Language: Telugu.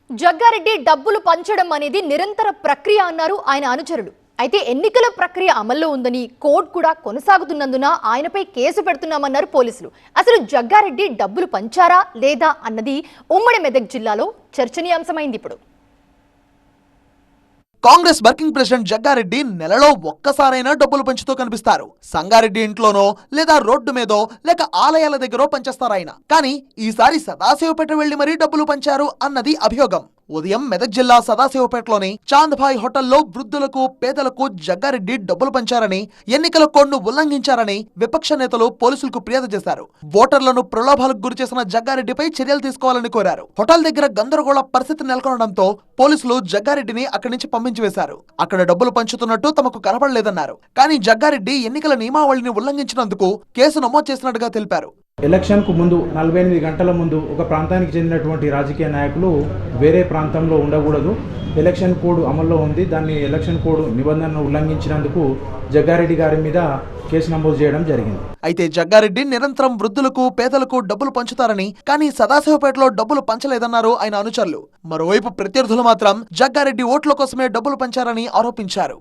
జగ్గారెడ్డి డబ్బులు పంచడం అనేది నిరంతర ప్రక్రియ అన్నారు ఆయన అనుచరులు. అయితే ఎన్నికల ప్రక్రియ అమల్లో ఉందని, కోర్టు కూడా కొనసాగుతున్నందున ఆయనపై కేసు పెడుతున్నామన్నారు పోలీసులు. అసలు జగ్గారెడ్డి డబ్బులు పంచారా లేదా అన్నది ఉమ్మడి మెదక్ జిల్లాలో చర్చనీయాంశమైంది. ఇప్పుడు కాంగ్రెస్ వర్కింగ్ ప్రెసిడెంట్ జగ్గారెడ్డి నెలలో ఒక్కసారైనా డబ్బులు పంచుతూ కనిపిస్తారు. సంగారెడ్డి ఇంట్లోనో లేదా రోడ్డు మీదో లేక ఆలయాల దగ్గర పంచేస్తారాయన. కానీ ఈసారి సదాశివపేట వెళ్లి మరీ డబ్బులు పంచారు అన్నది అభియోగం. ఉదయం మెదక్ జిల్లా సదాశివపేటలోని చాంద్భాయ్ హోటల్లో వృద్ధులకు పేదలకు జగ్గారెడ్డి డబ్బులు పంచారని, ఎన్నికల కోడ్ను ఉల్లంఘించారని విపక్ష నేతలు పోలీసులకు ఫిర్యాదు చేశారు. ఓటర్లను ప్రలోభాలకు గురిచేసిన జగ్గారెడ్డిపై చర్యలు తీసుకోవాలని కోరారు. హోటల్ దగ్గర గందరగోళ పరిస్థితి నెలకొనడంతో పోలీసులు జగ్గారెడ్డిని అక్కడి నుంచి పంపించివేశారు. అక్కడ డబ్బులు పంచుతున్నట్టు తమకు కనపడలేదన్నారు. కానీ జగ్గారెడ్డి ఎన్నికల నియమావళిని ఉల్లంఘించినందుకు కేసు నమోదు చేసినట్టుగా తెలిపారు. ఎలక్షన్కు ముందు 48 గంటల ముందు ఒక ప్రాంతానికి చెందినటువంటి రాజకీయ నాయకులు వేరే ప్రాంతంలో ఉండకూడదు. ఎలక్షన్ కోడ్ అమల్లో ఉంది. దాన్ని ఎలక్షన్ కోడ్ నిబంధనను ఉల్లంఘించినందుకు జగ్గారెడ్డి గారి మీద కేసు నమోదు చేయడం జరిగింది. అయితే జగ్గారెడ్డి నిరంతరం వృద్ధులకు పేదలకు డబ్బులు పంచుతారని, కానీ సదాశివపేటలో డబ్బులు పంచలేదన్నారు ఆయన అనుచరులు. మరోవైపు ప్రత్యర్థులు మాత్రం జగ్గారెడ్డి ఓట్ల కోసమే డబ్బులు పంచారని ఆరోపించారు.